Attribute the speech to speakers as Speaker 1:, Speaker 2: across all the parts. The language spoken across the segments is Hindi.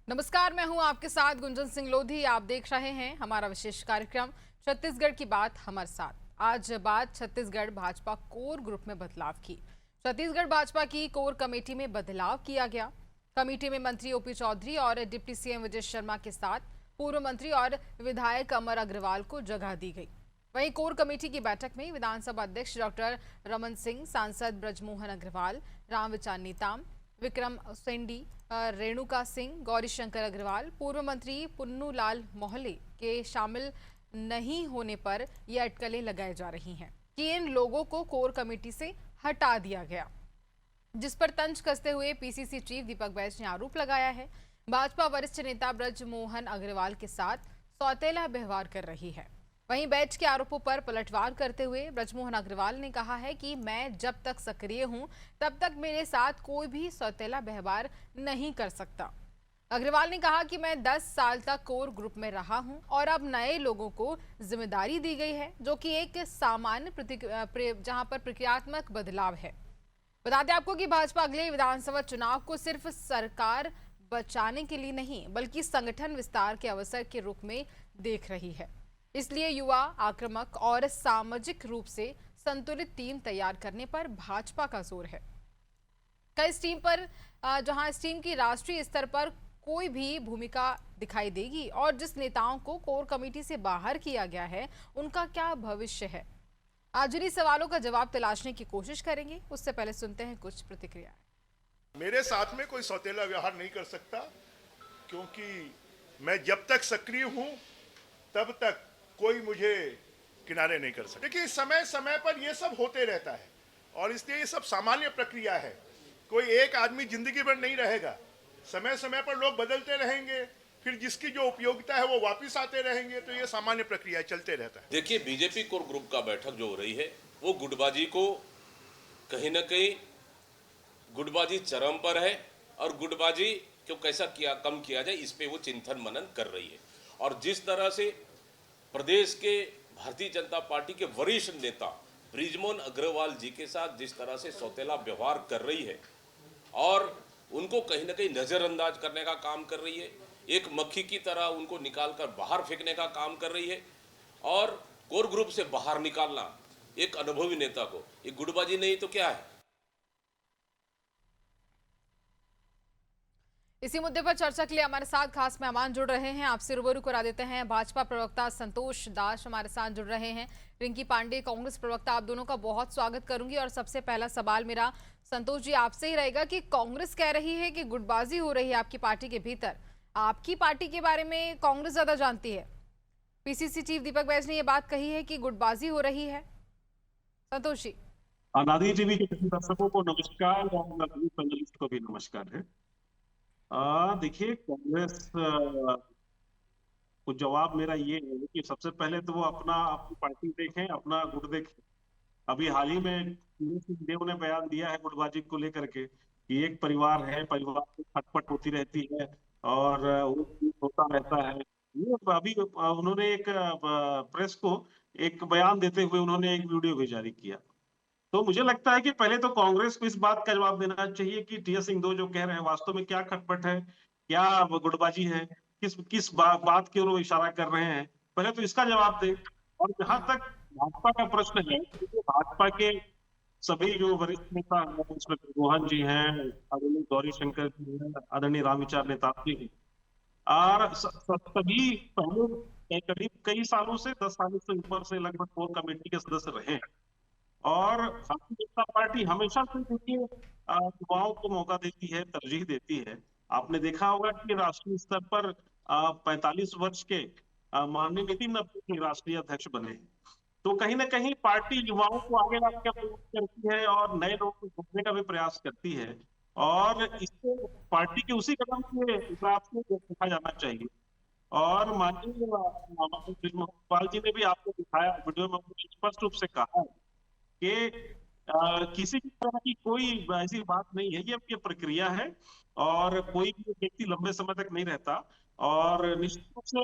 Speaker 1: नमस्कार, मैं हूं आपके साथ गुंजन सिंह लोधी। आप देख रहे हैं हमारा विशेष कार्यक्रम छत्तीसगढ़ की बात हमारे साथ। आज बात छत्तीसगढ़ भाजपा कोर ग्रुप में बदलाव की। छत्तीसगढ़ भाजपा की कोर कमेटी में बदलाव किया गया। कमेटी में मंत्री ओपी चौधरी और डिप्टी सीएम विजय शर्मा के साथ पूर्व मंत्री और विधायक अमर अग्रवाल को जगह दी गई। वहीं कोर कमेटी की बैठक में विधानसभा अध्यक्ष डॉक्टर रमन सिंह, सांसद ब्रजमोहन अग्रवाल, रामविचार नेताम, विक्रम उसेंडी, रेणुका सिंह, गौरीशंकर अग्रवाल, पूर्व मंत्री पुन्नूलाल मोहले के शामिल नहीं होने पर ये अटकलें लगाई जा रही हैं कि इन लोगों को कोर कमेटी से हटा दिया गया, जिस पर तंज कसते हुए पीसीसी चीफ दीपक बैज ने आरोप लगाया है भाजपा वरिष्ठ नेता ब्रजमोहन अग्रवाल के साथ सौतेला व्यवहार कर रही है। वहीं बैच के आरोपों पर पलटवार करते हुए ब्रजमोहन अग्रवाल ने कहा है कि मैं जब तक सक्रिय हूं तब तक मेरे साथ कोई भी सौतेला व्यवहार नहीं कर सकता। अग्रवाल ने कहा कि मैं 10 साल तक कोर ग्रुप में रहा हूं और अब नए लोगों को जिम्मेदारी दी गई है, जो कि एक सामान्य जहां पर प्रक्रियात्मक बदलाव है। बता दें आपको कि भाजपा अगले विधानसभा चुनाव को सिर्फ सरकार बचाने के लिए नहीं बल्कि संगठन विस्तार के अवसर के रूप में देख रही है। इसलिए युवा, आक्रामक और सामाजिक रूप से संतुलित टीम तैयार करने पर भाजपा का जोर है। इस टीम पर जहां इस टीम की राष्ट्रीय स्तर पर कोई भी भूमिका दिखाई देगी और जिस नेताओं को कोर कमेटी से बाहर किया गया है उनका क्या भविष्य है, आज इन्हीं सवालों का जवाब तलाशने की कोशिश करेंगे। उससे पहले सुनते हैं कुछ प्रतिक्रियाएं।
Speaker 2: मेरे साथ में कोई सौतेला व्यवहार नहीं कर सकता, क्योंकि मैं जब तक सक्रिय हूं तब तक कोई मुझे किनारे नहीं कर सकता। देखिए, समय समय पर यह सब होते रहता है और इसलिए ये सब सामान्य प्रक्रिया है। कोई एक आदमी जिंदगी भर नहीं रहेगा, समय समय पर लोग बदलते रहेंगे, फिर जिसकी जो उपयोगिता है वो वापस आते रहेंगे, तो ये सामान्य प्रक्रिया चलते रहता है।
Speaker 3: देखिए, बीजेपी कोर ग्रुप का बैठक जो हो रही है वो गुटबाजी को कहीं ना कहीं गुटबाजी चरम पर है और गुटबाजी को कैसा कम किया जाए इस पे वो चिंतन मनन कर रही है। और जिस तरह से प्रदेश के भारतीय जनता पार्टी के वरिष्ठ नेता ब्रजमोहन अग्रवाल जी के साथ जिस तरह से सौतेला व्यवहार कर रही है और उनको कहीं ना कहीं नजरअंदाज करने का काम कर रही है, एक मक्खी की तरह उनको निकालकर बाहर फेंकने का काम कर रही है और कोर ग्रुप से बाहर निकालना एक अनुभवी नेता को, ये गुटबाजी नहीं तो क्या है।
Speaker 1: इसी मुद्दे पर चर्चा के लिए हमारे साथ खास मेहमान जुड़ रहे हैं। आपसे रूबरू करा देते हैं, भाजपा प्रवक्ता संतोष दास हमारे साथ जुड़ रहे हैं, रिंकी पांडे कांग्रेस प्रवक्ता। आप दोनों का बहुत स्वागत करूंगी और सबसे पहला सवाल मेरा संतोष जी आपसे ही रहेगा कि कांग्रेस कह रही है कि गुटबाजी हो रही है आपकी पार्टी के भीतर। आपकी पार्टी के बारे में कांग्रेस ज्यादा जानती है। पीसीसी चीफ दीपक बैज ने यह बात कही है कि गुटबाजी हो रही है। संतोष जी।
Speaker 4: नादी टीवी के सभी दर्शकों को नमस्कार और पैनलिस्ट को भी नमस्कार है। देखिए, कांग्रेस को जवाब मेरा ये है कि सबसे पहले तो वो अपनी पार्टी देखें, अपना गुट देखें। अभी हाल ही में देव ने बयान दिया है गुटबाजी को लेकर के कि एक परिवार है, परिवार में खटपट होती रहती है और वो होता रहता है। ये अभी उन्होंने एक प्रेस को एक बयान देते हुए उन्होंने एक वीडियो भी जारी किया। तो मुझे लगता है कि पहले तो कांग्रेस को इस बात का जवाब देना चाहिए कि टी.एस. सिंहदेव जो कह रहे हैं वास्तव में क्या खटपट है, क्या गुटबाजी है, किस बात की ओर वो इशारा कर रहे हैं, पहले तो इसका जवाब दें। और जहां तक भाजपा का प्रश्न है, तो भाजपा के सभी जो वरिष्ठ नेता हैं, उसमें मोहन जी हैं, आदरणीय गौरीशंकर जी हैं, आदरणीय रामविचार नेताम जी हैं, और सभी पहले करीब कई सालों से 10 सालों से ऊपर से लगभग कोर कमेटी के सदस्य रहे हैं। और भारतीय जनता पार्टी हमेशा से देखिए युवाओं को मौका देती है, तरजीह देती है। आपने देखा होगा कि राष्ट्रीय स्तर पर 45 वर्ष के माननीय नितिन नवीन राष्ट्रीय अध्यक्ष बने हैं। तो कहीं ना कहीं पार्टी युवाओं को आगे लाने का प्रयास करती है और नए लोगों को जोड़ने का भी प्रयास करती है और इसको पार्टी के उसी कदम के हिसाब से देखा जाना चाहिए। और माननीय पाल जी ने भी आपको दिखाया वीडियो में, स्पष्ट रूप से कहा है कि किसी भी तरह की कोई ऐसी बात नहीं है, ये प्रक्रिया है और कोई भी व्यक्ति लंबे समय तक नहीं रहता और निश्चित रूप से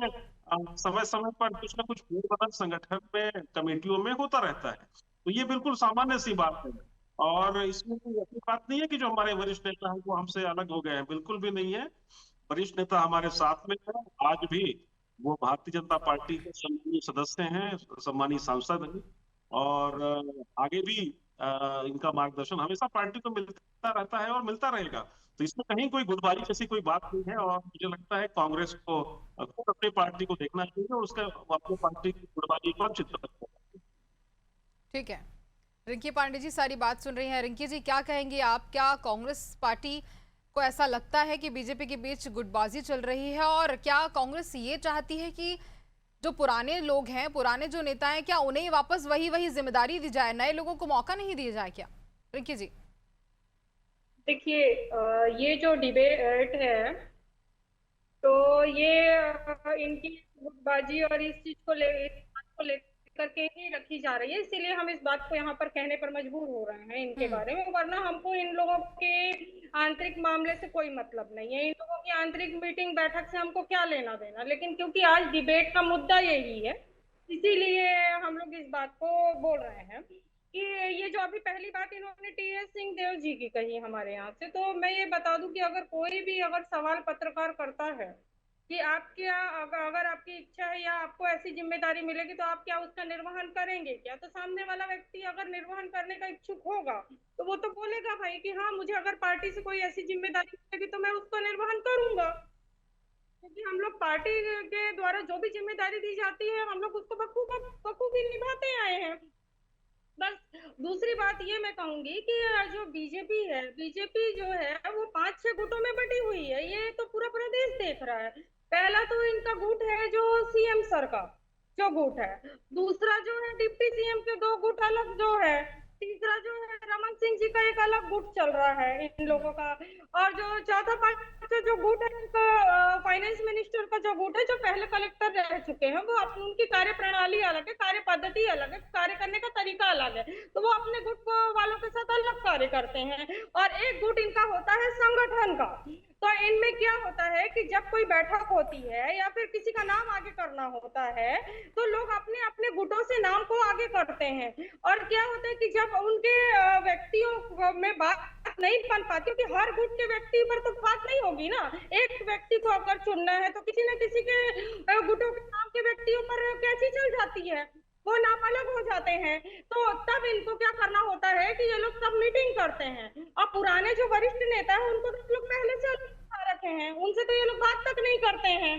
Speaker 4: समय समय पर कुछ ना कुछ फेरबदल संगठन में, कमेटियों में होता रहता है। तो ये बिल्कुल सामान्य सी बात है और इसमें कोई ऐसी बात नहीं है कि जो हमारे वरिष्ठ नेता हैं वो हमसे अलग हो गए हैं, बिल्कुल भी नहीं है। वरिष्ठ नेता हमारे साथ में है। आज भी वो भारतीय जनता पार्टी के सम्मानीय सदस्य हैं, सम्मानीय सांसद हैं, और आगे भी इनका मार्गदर्शन हमेशा पार्टी को मिलता रहता है और मिलता रहेगा। तो इसमें कहीं कोई गुटबाजी जैसी कोई बात नहीं है, और मुझे लगता है कांग्रेस को खुद अपनी पार्टी को देखना चाहिए और उसका अपनी पार्टी की गुटबाजी को चिंता रखना चाहिए।
Speaker 1: ठीक है, रिंकी पांडे जी सारी बात सुन रही हैं। रिंकी जी क्या कहेंगी आप, क्या कांग्रेस पार्टी को ऐसा लगता है कि बीजेपी के बीच गुटबाजी चल रही है, और क्या कांग्रेस ये चाहती है कि जो पुराने लोग हैं, पुराने जो नेता हैं, क्या उन्हें वापस वही जिम्मेदारी दी जाए, नए लोगों को मौका नहीं दिया जाए क्या? रिंकी जी।
Speaker 5: देखिए, ये जो डिबेट है, तो ये इनकी गुटबाजी और इस चीज को इस बात को लेकर के ही रखी जा रही है, इसीलिए हम इस बात को यहाँ पर कहने पर मजबूर हो रहे हैं इनके बारे में। वरना हमको इन लोगों के आंतरिक मामले से कोई मतलब नहीं है, इन लोगों की आंतरिक मीटिंग बैठक से हमको क्या लेना देना। लेकिन क्योंकि आज डिबेट का मुद्दा यही है, इसीलिए हम लोग इस बात को बोल रहे हैं कि ये जो अभी पहली बात इन्होंने टी.एस. सिंहदेव जी की कही हमारे यहाँ से, तो मैं ये बता दूं कि अगर कोई भी अगर सवाल पत्रकार करता है कि आप क्या, अगर आपकी इच्छा है या आपको ऐसी जिम्मेदारी मिलेगी तो आप क्या उसका निर्वहन करेंगे क्या, तो सामने वाला व्यक्ति अगर निर्वहन करने का इच्छुक होगा तो वो तो बोलेगा भाई कि हाँ, मुझे अगर पार्टी से कोई ऐसी जिम्मेदारी मिलेगी तो मैं उसका निर्वहन करूंगा, क्योंकि हम लोग पार्टी के द्वारा जो भी जिम्मेदारी दी जाती है हम लोग उसको बखूबी निभाते आए हैं। बस दूसरी बात ये मैं कहूंगी कि जो बीजेपी है, बीजेपी जो है वो 5-6 गुटों में बटी हुई है, ये तो पूरा पूरा देश देख रहा है। पहला तो इनका गुट है जो सीएम सर का जो गुट है, दूसरा जो है डिप्टी सीएम के 2 गुट अलग जो है, तीसरा जो है रमन सिंह जी का एक अलग गुट चल रहा है इन लोगों का, और जो चौथा पांचवा जो गुट है इनका फाइनेंस मिनिस्टर का जो गुट है, जो पहले कलेक्टर रह चुके हैं, वो उनकी कार्य प्रणाली अलग है, कार्य पद्धति अलग है, कार्य करने का तरीका अलग है, तो वो अपने गुट वालों के साथ अलग कार्य करते हैं। और एक गुट इनका होता है संगठन का। तो इनमें क्या होता है कि जब कोई बैठक होती है या फिर किसी का नाम आगे करना होता है तो लोग अपने अपने गुटों से नाम को आगे करते हैं, और क्या होता है कि जब उनके व्यक्तियों में बात नहीं बन पाती, क्योंकि हर गुट के व्यक्ति पर तो बात नहीं होगी ना, एक व्यक्ति को अगर चुनना है तो किसी न किसी के गुटों के नाम के व्यक्तियों पर कैसी चल जाती है, वो नाम अलग हो जाते हैं। तो तब इनको क्या करना होता है कि ये लोग सब मीटिंग करते हैं, और पुराने जो वरिष्ठ नेता है उनको तो लोग पहले से रखे हैं, उनसे तो ये लोग बात तक नहीं करते हैं।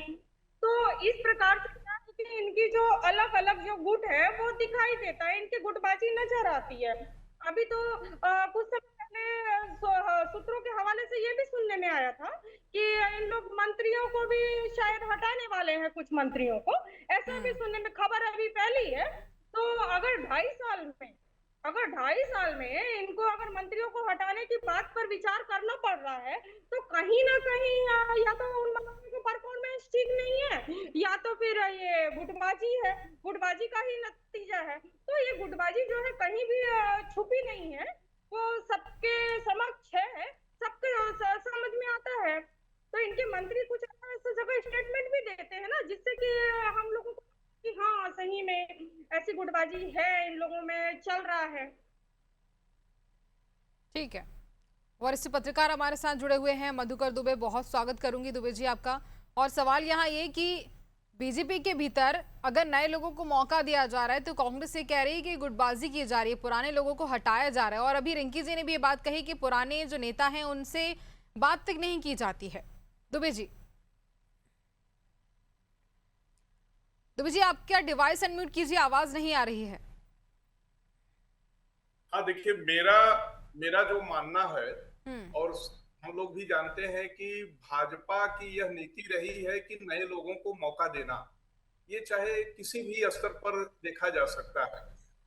Speaker 5: तो इस प्रकार से इनकी जो अलग अलग जो गुट है वो दिखाई देता है, इनकी गुटबाजी नजर आती है। अभी तो कुछ समय पहले सूत्रों के हवाले से ये भी सुनने में आया था कि इन लोग मंत्रियों को भी शायद हटाने वाले हैं, कुछ मंत्रियों को, ऐसा भी सुनने में खबर अभी फैली है। तो अगर 2.5 साल में इनको अगर मंत्रियों को हटाने की बात पर विचार करना पड़ रहा है, तो कहीं ना कहीं या तो उन मंत्रियों की परफॉर्मेंस ठीक नहीं है, या तो फिर ये गुटबाजी है, गुटबाजी का ही नतीजा है। तो ये गुटबाजी जो है कहीं भी छुपी नहीं है, वो सबके समक्ष है, सबके समझ में आता है। तो इनके मंत्री कुछ ऐसा जगह स्टेटमेंट भी देते हैं ना, जिससे कि हम लोगों को कि हाँ सही में ऐसी गुटबाजी है, इन लोगों में चल रहा है।
Speaker 1: ठीक है, वरिष्ठ पत्रकार हमारे साथ जुड़े हुए हैं मधुकर दुबे, बहुत स्वागत करूंगी दुबे जी आपका। और सवाल यहाँ ये कि बीजेपी के भीतर अगर नए लोगों को मौका दिया जा रहा है तो कांग्रेस ये कह रही है कि गुटबाजी की जा रही है, पुराने लोगों को हटाया जा रहा है, और अभी रिंकी जी ने भी ये बात कही कि पुराने जो नेता हैं उनसे बात तक नहीं की जाती है। दुबे जी आप क्या डिवाइस अनम्यूट कीजिए, आवाज नहीं आ रही है।
Speaker 6: हाँ, देखिए मेरा जो मानना है, और हम लोग भी जानते हैं कि भाजपा की यह नीति रही है कि नए लोगों को मौका देना, ये चाहे किसी भी स्तर पर देखा जा सकता है।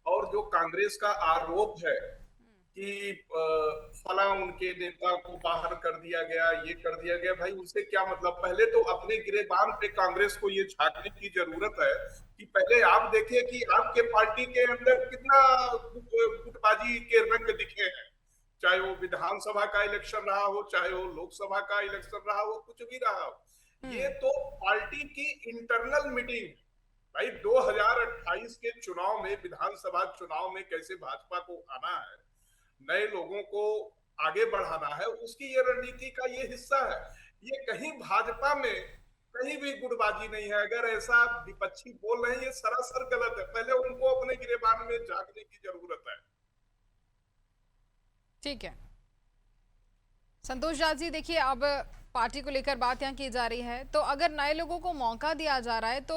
Speaker 6: और जो कांग्रेस का आरोप है कि फला उनके नेता को बाहर कर दिया गया, ये कर दिया गया, भाई उससे क्या मतलब। पहले तो अपने गिरेबान पे कांग्रेस को ये झांकने की जरूरत है कि पहले आप देखिए कि आपके पार्टी के अंदर कितना गुटबाजी के रंग दिखे हैं, चाहे वो विधानसभा का इलेक्शन रहा हो, चाहे वो लोकसभा का इलेक्शन रहा हो, कुछ भी रहा हो। ये तो पार्टी की इंटरनल मीटिंग, भाई 2028 के चुनाव में, विधानसभा चुनाव में कैसे भाजपा को आना है, नए लोगों को आगे बढ़ाना है, उसकी ये रणनीति का ये हिस्सा है। ये कहीं भाजपा में कहीं भी गुटबाजी नहीं है। अगर ऐसा विपक्षी बोल रहे हैं, ये सरासर गलत है। पहले उनको अपने गिरेबान में झांकने की जरूरत है।
Speaker 1: ठीक है संतोष झा जी, देखिए अब पार्टी को लेकर बात यहाँ की जा रही है, तो अगर नए लोगों को मौका दिया जा रहा है तो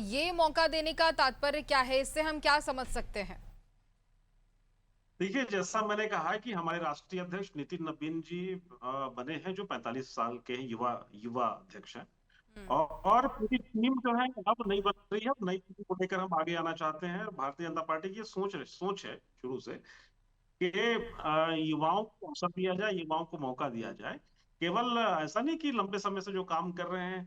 Speaker 1: ये मौका देने का तात्पर्य क्या है, इससे हम क्या समझ सकते हैं?
Speaker 4: देखिए, जैसा मैंने कहा है कि हमारे राष्ट्रीय अध्यक्ष नितिन नवीन जी बने हैं, जो 45 साल के हैं, युवा अध्यक्ष हैं। और पूरी टीम जो है अब नई बन रही है। अब नई टीम को लेकर हम आगे आना चाहते हैं। भारतीय जनता पार्टी की सोच है शुरू से कि युवाओं को अवसर दिया जाए, युवाओं को मौका दिया जाए। केवल ऐसा नहीं कि लंबे समय से जो काम कर रहे हैं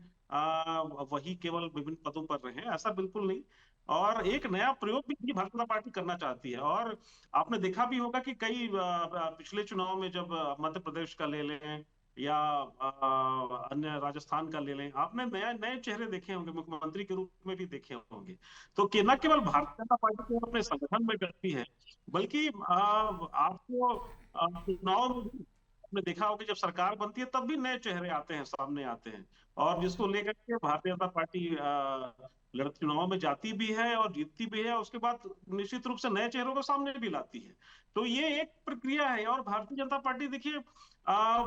Speaker 4: वही केवल विभिन्न पदों पर रहे हैं, ऐसा बिल्कुल नहीं। और एक नया प्रयोग भी भारतीय जनता पार्टी करना चाहती है। और आपने देखा भी होगा कि कई पिछले चुनाव में, जब मध्य प्रदेश का ले लें या अन्य राजस्थान का ले लें, आपने नए नए चेहरे देखे होंगे, मुख्यमंत्री के रूप में भी देखे होंगे। तो कि न केवल भारतीय जनता पार्टी को अपने संगठन में करती है, बल्कि आपको चुनाव में भी आपने देखा होगा, जब सरकार बनती है तब भी नए चेहरे आते हैं, सामने आते हैं। और जिसको लेकर के भारतीय जनता पार्टी चुनाव में जाती भी है और जीतती भी है, उसके बाद निश्चित रूप से नए चेहरों को सामने भी लाती है। तो ये एक प्रक्रिया है। और भारतीय जनता पार्टी, देखिए,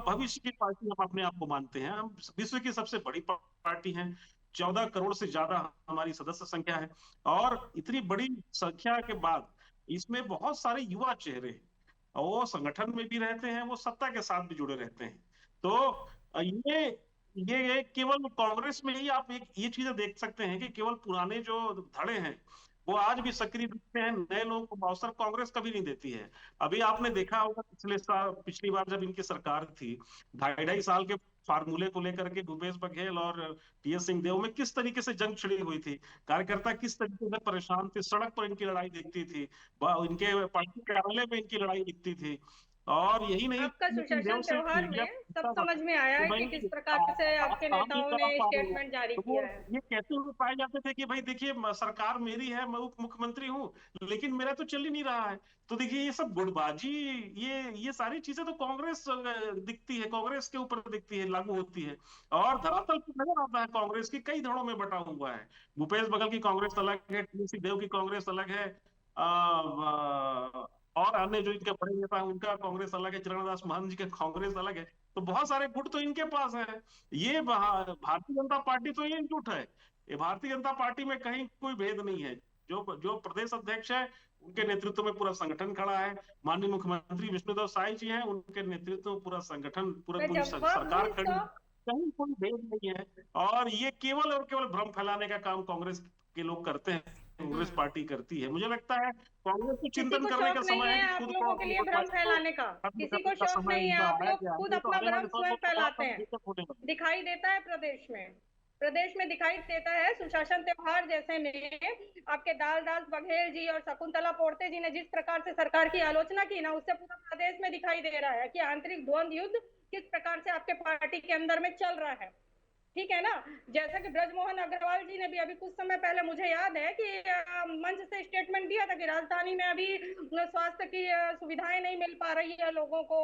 Speaker 4: भविष्य की पार्टी हम अपने आप को मानते हैं। हम विश्व की सबसे बड़ी पार्टी हैं। 14 करोड़ से ज्यादा हमारी सदस्य संख्या है। और इतनी बड़ी संख्या के बाद इसमें बहुत सारे युवा चेहरे हैं। वो संगठन में भी रहते हैं, वो सत्ता के साथ भी जुड़े रहते हैं। तो ये केवल कांग्रेस में ही आप एक ये चीजें देख सकते हैं कि केवल पुराने जो धड़े हैं वो आज भी सक्रिय दिखते हैं। नए लोगों को अवसर कांग्रेस कभी नहीं देती है। अभी आपने देखा होगा पिछली बार जब इनकी सरकार थी, 2.5 साल के फार्मूले को लेकर के भूपेश बघेल और टीएस सिंहदेव में किस तरीके से जंग छिड़ी हुई थी। कार्यकर्ता किस तरीके से परेशान थे, सड़क पर इनकी लड़ाई दिखती थी, इनके पार्टी कार्यालय में इनकी लड़ाई दिखती थी। और यही नहीं,
Speaker 5: आपका सुशासन त्योहार में सब समझ में आया है कि किस प्रकार से आपके नेताओं ने स्टेटमेंट जारी किया है।
Speaker 4: ये कहते हुए पाए जाते थे कि भाई देखिए, सरकार मेरी है, मैं उप मुख्यमंत्री हूँ, लेकिन मेरा तो चल ही नहीं रहा है। तो देखिए, ये सब गुटबाजी, ये सारी चीजें तो कांग्रेस दिखती है, कांग्रेस के ऊपर दिखती है, लागू होती है। और धरातल पर नजर आता है कांग्रेस की कई धड़ों में बटा हुआ है। भूपेश बघेल की कांग्रेस अलग है, टीएस सिंहदेव की कांग्रेस अलग है, और अन्य जो इनके बड़े नेता हैं उनका कांग्रेस अलग है, चरणदास महंत जी का कांग्रेस अलग है। तो बहुत सारे गुट तो इनके पास है। ये भारतीय जनता पार्टी तो ये एकजुट है। ये भारतीय जनता पार्टी में कहीं कोई भेद नहीं है। जो प्रदेश अध्यक्ष है, उनके नेतृत्व में पूरा संगठन खड़ा है। माननीय मुख्यमंत्री विष्णुदेव साय जी हैं, उनके नेतृत्व में पूरा संगठन, पूरी सरकार खड़ी है। कहीं कोई भेद नहीं है। और ये केवल और केवल भ्रम फैलाने का काम कांग्रेस के लोग करते हैं, कांग्रेस पार्टी करती है। मुझे लगता है कांग्रेस को चिंतन करने का समय है।
Speaker 5: आप लोगों के लिए भ्रम फैलाने का किसी को शौक नहीं है। आप लोग खुद अपना भ्रम स्वयं फैलाते हैं। दिखाई देता है प्रदेश में दिखाई देता है। सुशासन त्योहार जैसे में आपके दास बघेल जी और शकुंतला पोर्ते जी ने जिस प्रकार से सरकार की आलोचना की ना, उससे पूरा प्रदेश में दिखाई दे रहा है कि आंतरिक द्वंद युद्ध किस प्रकार से आपके पार्टी के अंदर में चल रहा है। ठीक है ना। जैसा कि ब्रजमोहन अग्रवाल जी ने भी अभी कुछ समय पहले, मुझे याद है कि मंच से स्टेटमेंट दिया था कि राजधानी में अभी स्वास्थ्य की सुविधाएं नहीं मिल पा रही है लोगों को।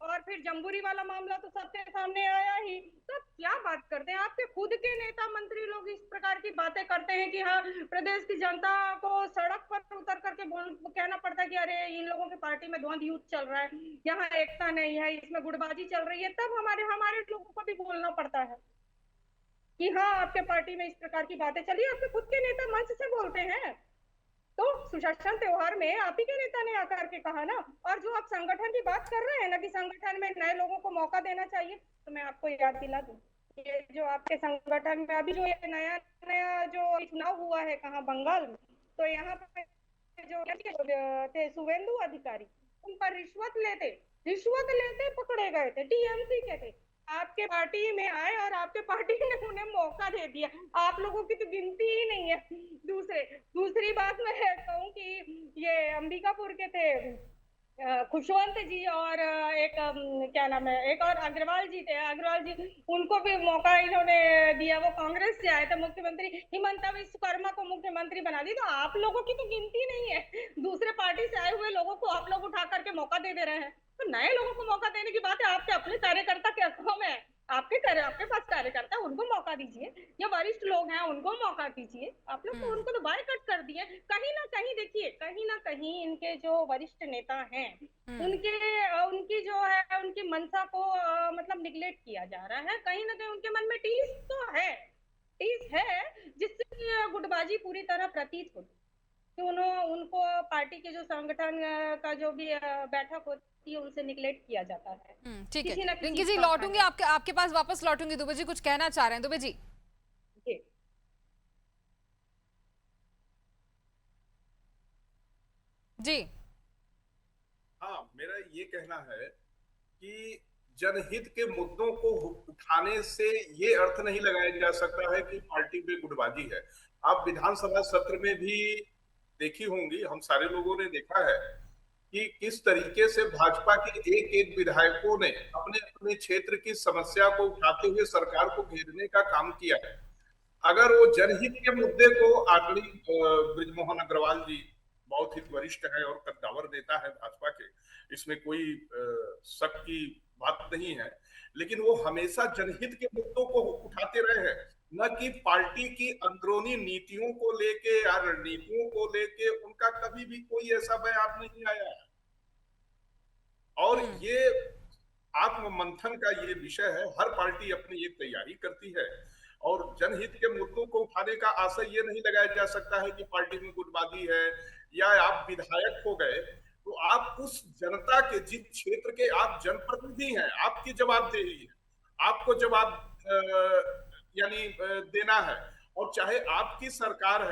Speaker 5: और फिर जम्बूरी वाला मामला तो सबके सामने आया ही। तो क्या बात करते हैं, आपके खुद के नेता मंत्री लोग इस प्रकार की बातें करते हैं कि हाँ, प्रदेश की जनता को सड़क पर उतर करके कहना पड़ता है कि अरे इन लोगों की पार्टी में द्वंद युद्ध चल रहा है, यहाँ एकता नहीं है, इसमें गुटबाजी चल रही है। तब हमारे लोगों को भी बोलना पड़ता है कि हाँ, आपके पार्टी में इस प्रकार की बातें चली। आपके खुद के नेता मंच से बोलते हैं। तो सुशासन त्योहार में आप ही के नेता ने आकर के कहा ना। और जो आप संगठन की बात कर रहे हैं ना कि संगठन में नए लोगों को मौका देना चाहिए, तो मैं आपको याद दिला दूं, ये जो आपके संगठन में अभी जो ये नया जो चुनाव हुआ है कहाँ, बंगाल में, तो यहाँ पे जो थे शुभेंदु अधिकारी, उन पर रिश्वत लेते पकड़े गए थे, टीएमसी के थे। आपके पार्टी में आए और आपके पार्टी ने उन्हें मौका दे दिया। आप लोगों की तो गिनती ही नहीं है। दूसरी बात मैं कहूँ कि ये अंबिकापुर के थे खुशवंत जी और एक क्या नाम है, एक और अग्रवाल जी थे, अग्रवाल जी, उनको भी मौका इन्होंने दिया। वो कांग्रेस से आए थे। मुख्यमंत्री हिमंता विश्वकर्मा को मुख्यमंत्री बना दी। तो आप लोगों की तो गिनती नहीं है। दूसरे पार्टी से आए हुए लोगों को आप लोग उठा करके मौका दे रहे हैं। तो नए लोगों को मौका देने की बात है। आपके अपने कार्यकर्ता के हकों में आपके पास कार्यकर्ता है, उनको मौका दीजिए, या वरिष्ठ लोग हैं उनको मौका दीजिए। आप लोग तो उनको तो बायकॉट कर दिए। कहीं ना कहीं देखिए, कहीं ना कहीं इनके जो वरिष्ठ नेता हैं उनकी जो है उनकी मंशा को मतलब निगलेक्ट किया जा रहा है। कहीं ना कहीं उनके मन में टीस है जिससे कि गुटबाजी पूरी तरह प्रतीत होती कि उनको पार्टी के जो संगठन का जो भी बैठक होती है उनसे निगलेक्ट किया जाता है।
Speaker 1: ठीक है
Speaker 5: किसी ना किसी
Speaker 1: रिंकी जी,
Speaker 5: का
Speaker 1: लौटूंगी आपके आपके पास वापस लौटूंगी। दुबे जी कुछ कहना चाह रहे हैं? दुबे जी
Speaker 5: जी।
Speaker 1: जी।
Speaker 6: हाँ, मेरा ये कहना है कि जनहित के मुद्दों को उठाने से ये अर्थ नहीं लगाया जा सकता है कि पार्टी में गुटबाजी है। आप विधानसभा सत्र में भी देखी होंगी, हम सारे लोगों ने देखा है कि किस तरीके से भाजपा के एक एक विधायकों ने अपने अपने क्षेत्र की समस्या को उठाते हुए सरकार को घेरने का काम किया है। अगर वो जनहित के मुद्दे को आदरणीय बृजमोहन अग्रवाल जी बहुत ही वरिष्ठ है और कद्दावर नेता है भाजपा के, इसमें कोई शक की बात नहीं है, लेकिन वो हमेशा जनहित के मुद्दों को उठाते रहे हैं, न कि पार्टी की अंदरूनी नीतियों को लेके या रणनीतियों को लेके उनका कभी भी कोई ऐसा बयान नहीं आया है। और ये आत्म मंथन का ये विषय है। हर पार्टी अपनी एक तैयारी करती है और जनहित के मुद्दों को उठाने का आशय ये नहीं लगाया जा सकता है कि पार्टी में गुटबाजी है या आप विधायक हो गए तो आप उस जनता के जिस क्षेत्र के आप जनप्रतिनिधि हैं, आपकी जवाबदेही है, आपको जवाब यानी देना है। और चाहे आपकी सरकार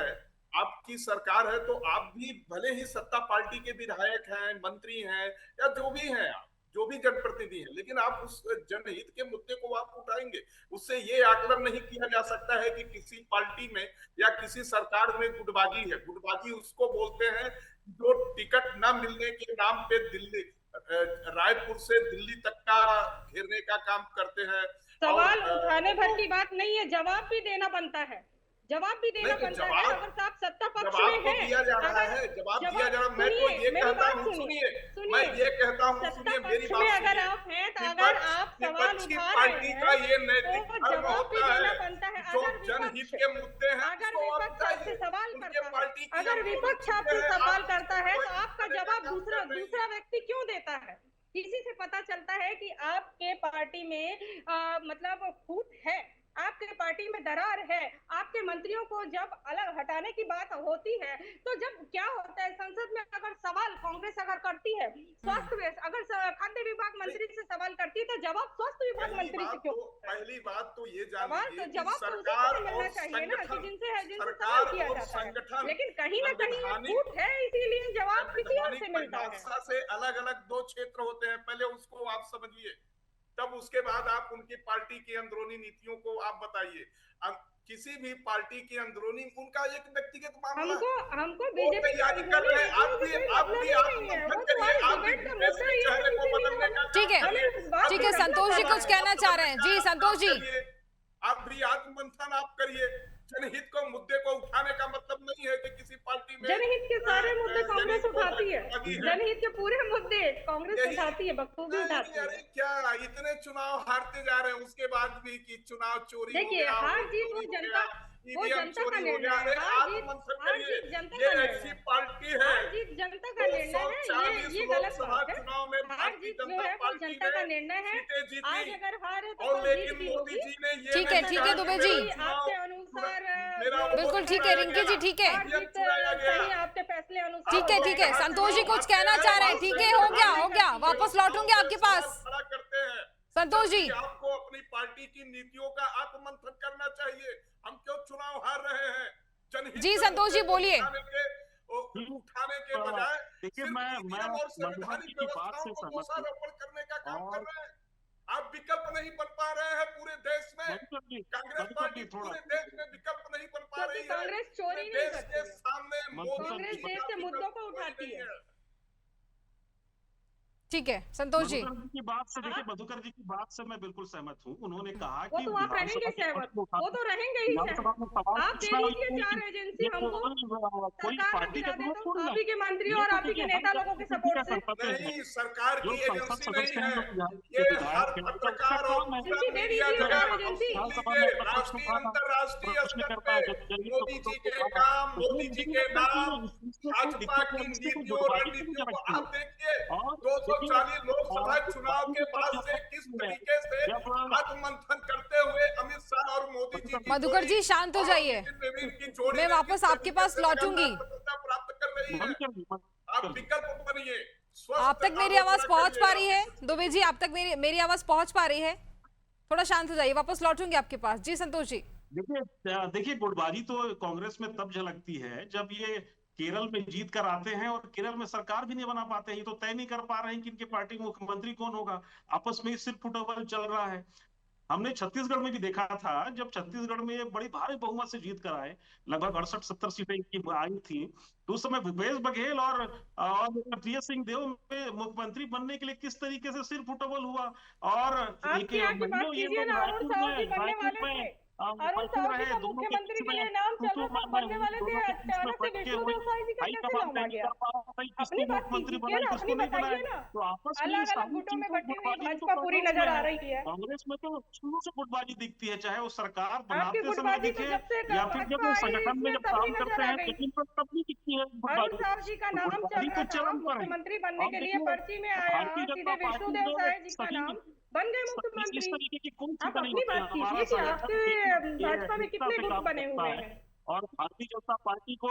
Speaker 6: है तो आप भी भले ही सत्ता पार्टी के विधायक हैं, मंत्री हैं या जो भी हैं, आप जो भी जनप्रतिनिधि है, लेकिन आप उस जनहित के मुद्दे को आप उठाएंगे। उससे ये आकलन नहीं किया जा सकता है कि किसी पार्टी में या किसी सरकार में गुटबाजी है। गुटबाजी उसको बोलते हैं जो टिकट न मिलने के नाम पे दिल्ली रायपुर से दिल्ली तक का घेरने का काम करते हैं।
Speaker 5: सवाल उठाने भर की बात नहीं है, जवाब भी देना बनता है। जवाब भी देना बनता है। अगर आप सत्ता पक्ष में हैं,
Speaker 6: दिया जा रहा है, जवाब दिया जा रहा है। मैं तो ये कहता हूँ, सुनिए, मैं ये कहता हूँ, सुनिए मेरी बात सुनिए।
Speaker 5: अगर आप हैं तो अगर आप सवाल उठा रहे हैं
Speaker 6: का ये नैतिक
Speaker 5: तो
Speaker 6: धर्म
Speaker 5: जवाब भी
Speaker 6: होता
Speaker 5: देना
Speaker 6: है।
Speaker 5: बनता है।
Speaker 6: जो जनहित के मुद्दे हैं,
Speaker 5: अगर विपक्ष आपसे सवाल करता है,
Speaker 6: पार्टी
Speaker 5: अगर विपक्ष आपसे सवाल करता है तो आपका जवाब दूसरा व्यक्ति क्यों देता है? इसी से पता चलता है कि आपके पार्टी में मतलब फूट है, आपके पार्टी में दरार है। आपके मंत्रियों को जब अलग हटाने की बात होती है तो जब क्या होता है, संसद में अगर सवाल कांग्रेस अगर करती है, स्वास्थ्य अगर खाद्य विभाग मंत्री से सवाल करती है तो जवाब स्वास्थ्य विभाग मंत्री से क्यों?
Speaker 6: पहली बात तो ये जान
Speaker 5: लीजिए कि जवाब
Speaker 6: सरकार
Speaker 5: तो मिलना चाहिए ना कि जिनसे
Speaker 6: सरकार
Speaker 5: सवाल किया
Speaker 6: और
Speaker 5: जाता है।
Speaker 6: संगठन,
Speaker 5: लेकिन कहीं ना कहीं फूट है, इसीलिए जवाब किसी और से मिलता है।
Speaker 6: से अलग अलग दो क्षेत्र होते हैं, पहले उसको आप समझिए, तब उसके बाद आप उनकी पार्टी की अंदरूनी नीतियों को आप बताइए। किसी भी पार्टी की अंदरूनी उनका एक व्यक्तिगत मामला,
Speaker 5: हमको बीजेपी
Speaker 6: तैयारी कर रहे हैं। आप भी चेहरे को बदलने का,
Speaker 1: ठीक है संतोष जी कुछ कहना चाह रहे हैं। जी संतोष जी,
Speaker 6: आप भी आत्ममंथन आप करिए। जनहित को मुद्दे को उठाने का मतलब नहीं है कि किसी पार्टी में
Speaker 5: जनहित के सारे मुद्दे कांग्रेस उठाती है। जनहित के पूरे मुद्दे कांग्रेस उठाती है, बखूबी उठाती है।
Speaker 6: अरे क्या इतने चुनाव हारते जा रहे हैं उसके बाद भी कि चुनाव चोरी,
Speaker 5: देखिए हार जीत वो जनता का निर्णय है। हार जीत जनता का निर्णय
Speaker 6: ऐसी पार्टी है,
Speaker 5: हार जीत जनता का निर्णय है। ये गलत बात है। हार जीत जो है वो जनता का निर्णय है। आज अगर हार है तो
Speaker 6: लेकिन मोदी जी ने ये
Speaker 1: ठीक है दुबे जी,
Speaker 5: आपके अनुसार
Speaker 1: बिल्कुल ठीक है। रिंकी जी ठीक है,
Speaker 5: सही आपके फैसले अनुसार
Speaker 1: ठीक है। संतोष जी कुछ कहना चाह रहे हैं? ठीक है, हो गया, वापस लौटूंगे आपके पास।
Speaker 6: करते हैं
Speaker 1: संतोष जी,
Speaker 6: आपको अपनी पार्टी की नीतियों का आत्ममंथन करना चाहिए। हम क्यों चुनाव हार रहे हैं? जनहित
Speaker 1: जी संतोष जी बोलिए।
Speaker 6: उठाने के बजाय
Speaker 4: देखिए मैं
Speaker 6: संवैधानिक व्यवस्थाओं को दोषारोपण करने का काम कर रहे हैं। आप विकल्प नहीं बन पा रहे हैं पूरे देश में। कांग्रेस पार्टी पूरे देश में विकल्प नहीं बन पा रही है।
Speaker 5: कांग्रेस चोरी नहीं
Speaker 6: देश
Speaker 5: करती
Speaker 6: के सामने
Speaker 5: कांग्रेस देश के मुद्दों को उठाती है।
Speaker 1: ठीक है संतोष जी।
Speaker 4: मधुकर जी की बात से, देखिए मधुकर जी की बात से मैं बिल्कुल सहमत हूँ। उन्होंने कहा
Speaker 5: वो
Speaker 4: कि
Speaker 5: तो आप रहेंगे सहमत, वो तो रहेंगे ही
Speaker 4: विधानसभा में सवाल
Speaker 5: आप दे
Speaker 4: पूछना
Speaker 5: दीजिए चार एजेंसी हमको,
Speaker 4: कोई
Speaker 5: सरकार
Speaker 4: पार्टी
Speaker 5: गिरा
Speaker 4: का
Speaker 5: दे
Speaker 4: विरोध
Speaker 5: तो
Speaker 4: थोड़ी
Speaker 5: आप
Speaker 4: है।
Speaker 5: ही के मंत्री
Speaker 4: ये
Speaker 5: और
Speaker 4: तो
Speaker 5: आप ही के
Speaker 4: देखिए
Speaker 5: नेता लोगों के सपोर्ट से।
Speaker 6: नहीं, सरकार की
Speaker 4: जो संसद
Speaker 6: एजेंसी
Speaker 4: सदस्य
Speaker 6: नहीं
Speaker 4: हैं,
Speaker 6: है,
Speaker 4: जो
Speaker 6: ये
Speaker 4: विधायक
Speaker 6: हर
Speaker 4: हैं, उनका
Speaker 6: पत्रकार और
Speaker 4: काम है।
Speaker 5: जी, दे
Speaker 6: मीडिया
Speaker 5: दीजिए
Speaker 6: जो है,
Speaker 5: चार एजेंसी।
Speaker 4: विधानसभा में अपना प्रश्न
Speaker 6: राष्ट्रीय
Speaker 4: उठाना,
Speaker 6: अंतर्राष्ट्रीय
Speaker 4: प्रश्न
Speaker 6: स्तर
Speaker 4: करता
Speaker 6: पे
Speaker 4: है, जब जल्दी
Speaker 6: मोदी जी के
Speaker 4: उठाना।
Speaker 6: काम,
Speaker 4: तो ये
Speaker 6: मोदी जी
Speaker 4: मुझे
Speaker 6: के
Speaker 4: लगता है
Speaker 6: नाम,
Speaker 4: कि इसमें कोई
Speaker 6: भाजपा
Speaker 4: दिक्कत
Speaker 6: की
Speaker 4: नहीं, इसमें कोई
Speaker 6: नीतियों
Speaker 4: गुटबाजी नहीं
Speaker 6: रणनीतियों को
Speaker 4: रखती
Speaker 6: आप देखिए।
Speaker 4: और
Speaker 6: 240 लोकसभा चुनाव के बाद से किस तरीके से
Speaker 4: जब
Speaker 6: आत्ममंथन करते हुए अमित शाह और मोदी जी की
Speaker 1: मधुकर जी,
Speaker 6: जोड़ी
Speaker 1: शांत हो
Speaker 6: और
Speaker 1: जाइए।
Speaker 6: नितिन नवीन की जोड़ी
Speaker 1: मैं
Speaker 6: ने
Speaker 1: वापस
Speaker 6: किस
Speaker 1: आपके
Speaker 6: तरीके
Speaker 1: पास
Speaker 6: से
Speaker 1: लौटूंगी।
Speaker 6: लगातार सफलता प्राप्त कर रही है। आप विकल्प बनिए,
Speaker 1: आप तक मेरी आवाज पहुंच पा रही है दुबे जी? आप तक मेरी आवाज पहुंच पा रही है? थोड़ा शांत हो जाइए, वापस लौटूंगी आपके पास। जी संतोष जी।
Speaker 4: देखिए गुटबाजी तो कांग्रेस में तब झलकती है जब ये केरल में जीत कर आते हैं और केरल में सरकार भी नहीं बना पाते हैं। ये तो तय नहीं कर पा रहे हैं कि इनके पार्टी में मुख्यमंत्री कौन होगा। आपस में ही सिर्फ फुटबॉल चल रहा है। हमने छत्तीसगढ़ में भी देखा था, जब छत्तीसगढ़ में ये बड़ी भारी बहुमत से जीत कर आए, लगभग 68-70 सीटें इनकी आई थी, तो उस समय भूपेश बघेल और प्रिय सिंह देव में मुख्यमंत्री बनने के लिए किस तरीके से सिर फुटबॉल हुआ। और
Speaker 5: आपके यहाँ की बात
Speaker 4: ये
Speaker 5: कीजिए
Speaker 4: लोग
Speaker 5: ना, अरुण साहु जी बनने वाले
Speaker 4: रायपुर में
Speaker 5: थे। अरुण
Speaker 4: बैठे
Speaker 5: साहु जी
Speaker 4: रहे,
Speaker 5: का
Speaker 4: दोनों के
Speaker 5: मुख्यमंत्री
Speaker 4: बीच
Speaker 5: के लिए
Speaker 4: में
Speaker 5: नाम चल रहा था, बनने वाले थे।
Speaker 4: दोनों के बीच में
Speaker 5: अचानक से
Speaker 4: बैठ के
Speaker 5: विष्णुदेव साय जी का
Speaker 4: हाई
Speaker 5: कैसे
Speaker 4: कमान
Speaker 5: नाम
Speaker 4: तय
Speaker 5: आ
Speaker 4: नहीं
Speaker 5: गया?
Speaker 4: कर पा रहा था,
Speaker 5: अपनी
Speaker 4: किसको
Speaker 5: बात
Speaker 4: मुख्यमंत्री
Speaker 5: कीजिए
Speaker 4: बनाए
Speaker 5: ना,
Speaker 4: किसको
Speaker 5: अपनी
Speaker 4: नहीं बनाए।
Speaker 5: बताइए ना।
Speaker 4: तो आपस में
Speaker 5: अलग अलग
Speaker 4: सारी
Speaker 5: गुटों में
Speaker 4: चीजों
Speaker 5: बटी हुई
Speaker 4: गुटबाजी तो
Speaker 5: भाजपा पूरी
Speaker 4: कांग्रेस
Speaker 5: नजर
Speaker 4: में
Speaker 5: आ
Speaker 4: है।
Speaker 5: रही है।
Speaker 4: कांग्रेस में तो शुरू से गुटबाजी दिखती है, चाहे वो सरकार
Speaker 5: आपकी
Speaker 4: बनाते समय
Speaker 5: गुटबाजी तो
Speaker 4: दिखे
Speaker 5: जब से
Speaker 4: या फिर जब
Speaker 5: भाजपा
Speaker 4: वो
Speaker 5: आई
Speaker 4: संगठन में
Speaker 5: इसमें
Speaker 4: जब
Speaker 5: तभी
Speaker 4: काम
Speaker 5: नजर
Speaker 4: करते
Speaker 5: आ
Speaker 4: हैं,
Speaker 5: गई।
Speaker 4: लेकिन तब नहीं दिखती है
Speaker 5: अरुण
Speaker 4: गुटबाजी।
Speaker 5: साहु जी का
Speaker 4: तो
Speaker 5: नाम चल
Speaker 4: गुटबाजी तो
Speaker 5: रहा था,
Speaker 4: चरम पर है।
Speaker 5: मुख्यमंत्री बनने
Speaker 4: अब
Speaker 5: के लिए
Speaker 4: देखिए
Speaker 5: पर्ची में आया,
Speaker 4: भारतीय जनता
Speaker 5: सीधे
Speaker 4: पार्टी
Speaker 5: विष्णुदेव
Speaker 4: में
Speaker 5: साय जी का
Speaker 4: सभी
Speaker 5: नाम, बन गए
Speaker 4: इस
Speaker 5: मुख्यमंत्री।
Speaker 4: तरीके की कोई
Speaker 5: आप
Speaker 4: चीजें नहीं
Speaker 5: अपनी
Speaker 4: होती है।
Speaker 5: बात
Speaker 4: हमारा
Speaker 5: कीजिए कि
Speaker 4: संगठन
Speaker 5: आपके भाजपा में
Speaker 4: एकता
Speaker 5: कितने
Speaker 4: से
Speaker 5: गुट
Speaker 4: काम
Speaker 5: बने
Speaker 4: करता
Speaker 5: हुए
Speaker 4: है
Speaker 5: हैं?
Speaker 4: और भारतीय जनता पार्टी को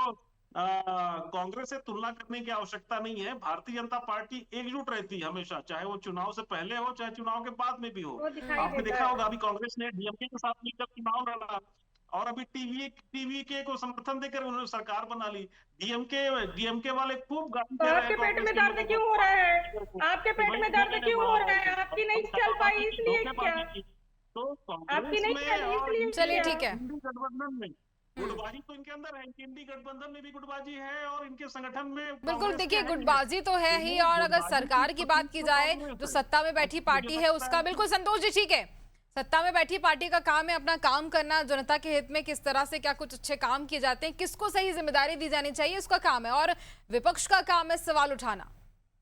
Speaker 4: कांग्रेस से तुलना करने की आवश्यकता नहीं है। भारतीय जनता पार्टी एकजुट रहती है हमेशा, चाहे वो चुनाव से पहले हो चाहे चुनाव के बाद में भी हो।
Speaker 5: वो दिखाई
Speaker 4: आपने
Speaker 5: देता
Speaker 4: देखा
Speaker 5: है।
Speaker 4: होगा अभी कांग्रेस ने डीएमके के साथ मिलकर चुनाव लड़ा और अभी टीवीके को समर्थन देकर उन्होंने सरकार बना ली। डीएमके वाले खूब गाली
Speaker 5: तो
Speaker 4: दे रहे
Speaker 5: आपके
Speaker 4: हैं
Speaker 5: पेट
Speaker 4: कांग्रेस
Speaker 5: में
Speaker 4: के
Speaker 5: दर्द
Speaker 4: लोगों
Speaker 5: क्यों हो रहा है?
Speaker 4: को
Speaker 5: आपके
Speaker 4: कि
Speaker 5: पेट
Speaker 4: भाई
Speaker 5: में दर्द क्यों हो रहा है? आपकी नहीं चल पाई इसलिए क्या?
Speaker 4: धोखेबाजी की। तो
Speaker 5: आपकी
Speaker 4: कांग्रेस
Speaker 5: नहीं
Speaker 4: में
Speaker 5: चली
Speaker 4: और
Speaker 5: इसलिए
Speaker 1: चलिए
Speaker 5: क्या?
Speaker 1: ठीक है।
Speaker 4: इंडी गठबंधन में गुटबाजी तो इनके अंदर है। इंडी गठबंधन में भी गुटबाजी है और इनके संगठन में
Speaker 1: बिल्कुल,
Speaker 4: कांग्रेस के
Speaker 1: देखिए
Speaker 4: है ही है।
Speaker 1: गुटबाजी तो है ही, और अगर
Speaker 4: गुटबाजी
Speaker 1: सरकार की बात की जाए
Speaker 4: कांग्रेस
Speaker 1: जो
Speaker 4: है।
Speaker 1: सत्ता में बैठी पार्टी है उसका, बिल्कुल संतोष जी ठीक है, सत्ता में बैठी पार्टी का काम है अपना काम करना, जनता के हित में किस तरह से क्या कुछ अच्छे काम किए जाते हैं, किसको सही जिम्मेदारी दी जानी चाहिए, उसका काम है, और विपक्ष का काम है सवाल उठाना।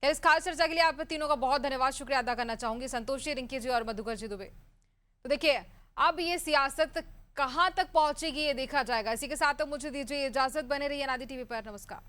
Speaker 1: इस खास चर्चा के लिए आप तीनों का बहुत धन्यवाद, शुक्रिया अदा करना चाहूंगी, संतोष जी, रिंकी जी और मधुकर जी दुबे। तो देखिए अब ये सियासत कहां तक पहुंचेगी ये देखा जाएगा। इसी के साथ तो मुझे दीजिए इजाजत, बने रहिए अनादि टीवी पर। नमस्कार।